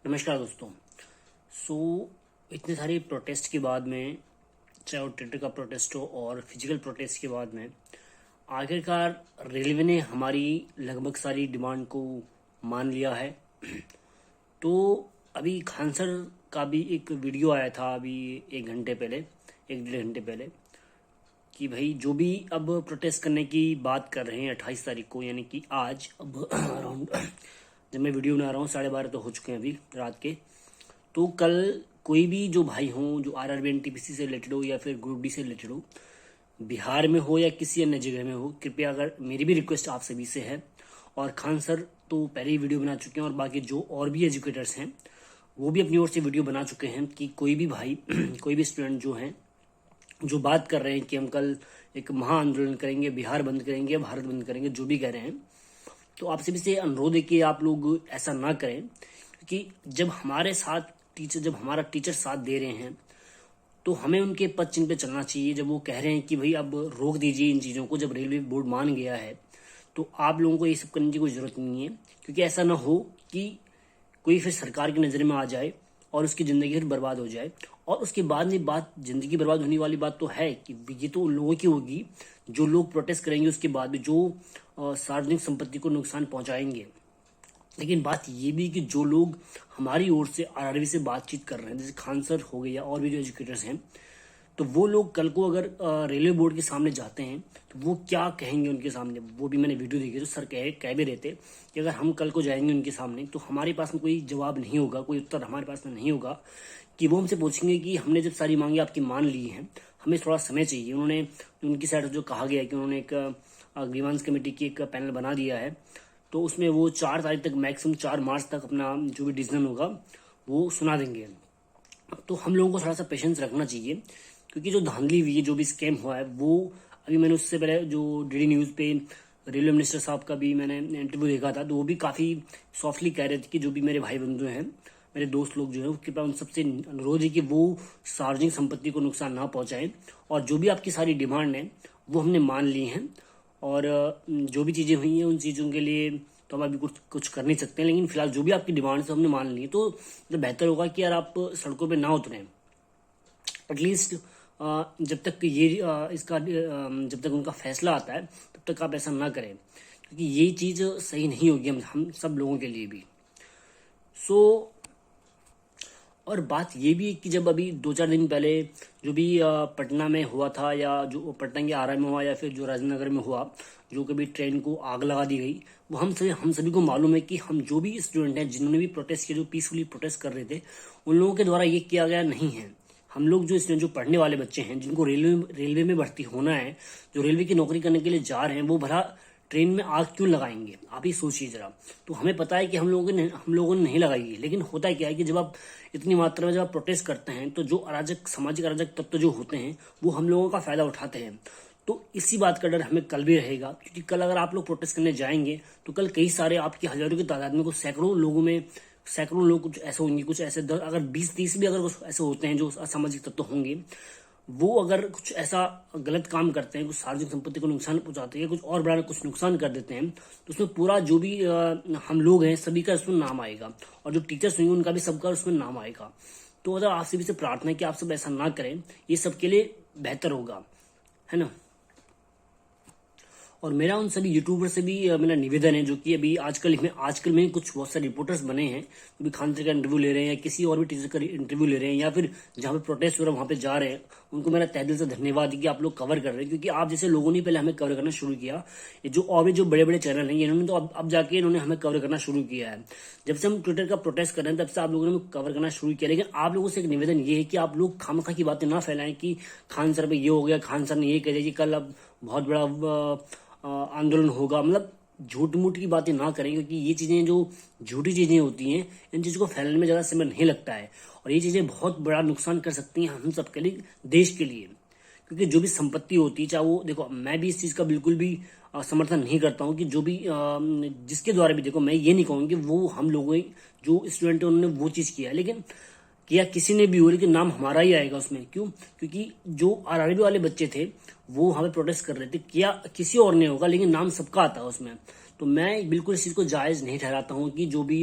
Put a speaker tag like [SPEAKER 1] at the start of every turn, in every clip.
[SPEAKER 1] नमस्कार दोस्तों। इतने सारे प्रोटेस्ट के बाद में, चाहे वो ट्विटर का प्रोटेस्ट हो और फिजिकल प्रोटेस्ट के बाद में, आखिरकार रेलवे ने हमारी लगभग सारी डिमांड को मान लिया है। तो अभी खान सर का भी एक वीडियो आया था अभी 1 घंटे पहले, 1 डेढ़ घंटे पहले, कि भाई जो भी अब प्रोटेस्ट करने की बात कर रहे हैं 28 तारीख को, यानी कि आज, अब अराउंड जब मैं वीडियो बना रहा हूँ 12:30 तो हो चुके हैं अभी रात के। तो कल कोई भी जो भाई हों जो आरआरबी एनटीपीसी से रिलेटेड हो या फिर ग्रुप डी से रिलेटेड हो, बिहार में हो या किसी अन्य जगह में हो, कृपया, अगर मेरी भी रिक्वेस्ट आप सभी से है, और खान सर तो पहले ही वीडियो बना चुके हैं और बाकी जो और भी एजुकेटर्स हैं वो भी अपनी ओर से वीडियो बना चुके हैं कि कोई भी भाई कोई भी स्टूडेंट जो हैं जो बात कर रहे हैं कि हम कल एक महा आंदोलन करेंगे, बिहार बंद करेंगे, भारत बंद करेंगे, जो भी कह रहे हैं, तो आपसे भी से अनुरोध है कि आप लोग ऐसा ना करें। क्योंकि जब हमारा टीचर साथ दे रहे हैं तो हमें उनके पद चिन्ह पे चलना चाहिए। जब वो कह रहे हैं कि भाई अब रोक दीजिए इन चीज़ों को, जब रेलवे बोर्ड मान गया है, तो आप लोगों को ये सब करने की कोई ज़रूरत नहीं है। क्योंकि ऐसा ना हो कि कोई फिर सरकार की नज़र में आ जाए और उसकी ज़िंदगी फिर बर्बाद हो जाए। और उसके बाद में बात, ज़िंदगी बर्बाद होने वाली बात तो है कि ये तो उन लोगों की होगी जो लोग प्रोटेस्ट करेंगे, उसके बाद भी जो सार्वजनिक संपत्ति को नुकसान पहुंचाएंगे। लेकिन बात ये भी कि जो लोग हमारी ओर से आरआरबी से बातचीत कर रहे हैं, जैसे खान सर हो गए या और भी जो एजुकेटर्स हैं, तो वो लोग कल को अगर रेलवे बोर्ड के सामने जाते हैं तो वो क्या कहेंगे उनके सामने। वो भी मैंने वीडियो देखी तो सर कह भी रहे थे कि अगर हम कल को जाएंगे उनके सामने तो हमारे पास में कोई जवाब नहीं होगा, कोई उत्तर हमारे पास में नहीं होगा, कि वो हमसे पूछेंगे कि हमने जब सारी मांगे आपकी मान ली हैं, हमें थोड़ा समय चाहिए। उन्होंने उनकी साइड से जो कहा गया है कि उन्होंने एक ग्रीवांस कमेटी की एक पैनल बना दिया है, तो उसमें वो 4 तारीख तक, मैक्सिमम 4 मार्च तक अपना जो भी डिसीजन होगा वो सुना देंगे। तो हम लोगों को थोड़ा सा पेशेंस रखना चाहिए, क्योंकि जो धांधली हुई है, जो भी स्कैम हुआ है, वो अभी मैंने उससे पहले जो डीडी न्यूज़ पे रेलवे मिनिस्टर साहब का भी मैंने इंटरव्यू देखा था, तो वो भी काफ़ी सॉफ्टली कह रहे थे कि जो भी मेरे भाई बंधु हैं, मेरे दोस्त लोग जो है, कृपया उन सबसे अनुरोध है कि वो सार्वजनिक संपत्ति को नुकसान ना पहुंचाएं, और जो भी आपकी सारी डिमांड है वो हमने मान ली हैं। और जो भी चीज़ें हुई हैं उन चीज़ों के लिए तो हम अभी कुछ कर नहीं सकते हैं, लेकिन फिलहाल जो भी आपकी डिमांड है हमने मान ली है। तो बेहतर होगा कि यार आप सड़कों पे ना उतरें, एटलीस्ट जब तक जब तक उनका फैसला आता है तब तक आप ऐसा ना करें, क्योंकि ये चीज़ सही नहीं होगी हम सब लोगों के लिए भी। और बात ये भी है कि जब अभी 2-4 दिन पहले जो भी पटना में हुआ था, या जो पटना के आरा में हुआ, या फिर जो राजनगर में हुआ, जो कभी ट्रेन को आग लगा दी गई, वो हम सभी को मालूम है कि हम जो भी स्टूडेंट हैं जिन्होंने भी प्रोटेस्ट किया, जो पीसफुली प्रोटेस्ट कर रहे थे, उन लोगों के द्वारा ये किया गया नहीं है। हम लोग जो स्टूडेंट, जो पढ़ने वाले बच्चे हैं, जिनको रेलवे में भर्ती होना है, जो रेलवे की नौकरी करने के लिए जा रहे हैं, वो भला ट्रेन में आग क्यों लगाएंगे? आप ही सोचिए जरा। तो हमें पता है कि हम लोगों ने नहीं लगाई है, लेकिन होता क्या है कि जब आप इतनी मात्रा में जब आप प्रोटेस्ट करते हैं तो जो सामाजिक अराजक तत्व जो होते हैं वो हम लोगों का फायदा उठाते हैं। तो इसी बात का डर हमें कल भी रहेगा, क्योंकि कल अगर आप लोग प्रोटेस्ट करने जाएंगे तो कल कई सारे, आपकी हजारों की तादाद में, कुछ सैकड़ों लोग कुछ ऐसे होंगे, कुछ ऐसे अगर 20-30 भी अगर कुछ ऐसे होते हैं जो असामाजिक तत्व होंगे, वो अगर कुछ ऐसा गलत काम करते हैं, कुछ सार्वजनिक संपत्ति को नुकसान पहुंचाते हैं, कुछ और बड़ा कुछ नुकसान कर देते हैं, तो उसमें पूरा जो भी हम लोग हैं सभी का उसमें नाम आएगा, और जो टीचर्स होंगे उनका भी सबका उसमें नाम आएगा। तो अगर आप सभी से प्रार्थना है कि आप सब ऐसा ना करें, ये सबके लिए बेहतर होगा, है ना। और मेरा उन सभी यूट्यूबर से भी मेरा निवेदन है, जो कि अभी आजकल में कुछ बहुत सारे रिपोर्टर्स बने हैं जो भी खान सर का इंटरव्यू ले रहे हैं, या किसी और भी टीचर का इंटरव्यू ले रहे हैं, या फिर जहाँ पे प्रोटेस्ट हो रहा है वहाँ पे जा रहे हैं, उनको मेरा तहे दिल से धन्यवाद है कि आप लोग कवर कर रहे हैं। क्योंकि आप जैसे लोगों ने पहले हमें कवर करना शुरू किया, ये जो और भी जो बड़े बड़े चैनल हैं, इन्होंने तो अब जाके इन्होंने हमें कवर करना शुरू किया है। जब से हम ट्विटर का प्रोटेस्ट कर रहे हैं तब से आप लोगों ने कवर करना शुरू किया। लेकिन आप लोगों से एक निवेदन ये है कि आप लोग खामखा की बातें ना फैलाएं कि खान सर पे ये हो गया, खान सर ने ये कह दिया कि कल अब बहुत बड़ा आंदोलन होगा। मतलब झूठ मूठ की बातें ना करें, क्योंकि ये चीज़ें जो झूठी चीज़ें होती हैं, इन चीज़ों को फैलाने में ज़्यादा समय नहीं लगता है, और ये चीज़ें बहुत बड़ा नुकसान कर सकती हैं हम सबके लिए, देश के लिए। क्योंकि जो भी संपत्ति होती है, चाहे वो, देखो मैं भी इस चीज़ का बिल्कुल भी समर्थन नहीं करता हूँ कि जो भी जिसके द्वारा भी, देखो मैं ये नहीं कहूँगी वो हम लोगों जो स्टूडेंट है उन्होंने वो चीज़ किया है, लेकिन किया किसी ने भी हो, लेकिन नाम हमारा ही आएगा उसमें। क्यों? क्योंकि जो आरआरबी वाले बच्चे थे वो हमें प्रोटेस्ट कर रहे थे, किया किसी और ने होगा, लेकिन नाम सबका आता है उसमें। तो मैं बिल्कुल इस चीज़ को जायज़ नहीं ठहराता हूँ कि जो भी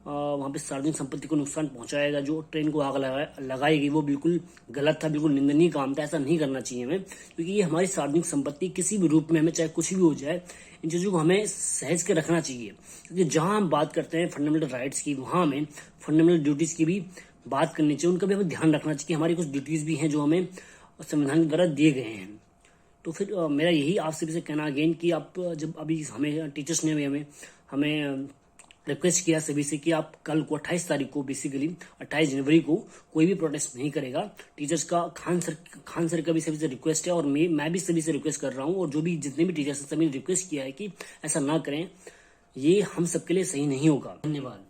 [SPEAKER 1] वहाँ पे सार्वजनिक संपत्ति को नुकसान पहुंचाएगा, जो ट्रेन को आग लगाएगी, वो बिल्कुल गलत था, बिल्कुल निंदनीय काम था। ऐसा नहीं करना चाहिए हमें, क्योंकि ये हमारी सार्वजनिक संपत्ति किसी भी रूप में, हमें चाहे कुछ भी हो जाए, इन चीज़ों को हमें सहज के रखना चाहिए। क्योंकि जहां हम बात करते हैं फंडामेंटल राइट्स की, वहां हमें फंडामेंटल ड्यूटीज की भी बात करनी चाहिए। उनका भी हमें ध्यान रखना चाहिए कि हमारी कुछ ड्यूटीज भी हैं जो हमें संविधान के द्वारा दिए गए हैं। तो फिर मेरा यही आप सभी से कहना अगेन कि आप जब अभी हमें टीचर्स ने भी हमें रिक्वेस्ट किया सभी से कि आप कल को 28 तारीख को, बेसिकली 28 जनवरी को कोई भी प्रोटेस्ट नहीं करेगा। टीचर्स का खान सर का भी सभी से रिक्वेस्ट है, और मैं भी सभी से रिक्वेस्ट कर रहा हूँ, और जो भी जितने भी टीचर्स हैं सभी ने रिक्वेस्ट किया है कि ऐसा ना करें, ये हम सबके लिए सही नहीं होगा। धन्यवाद।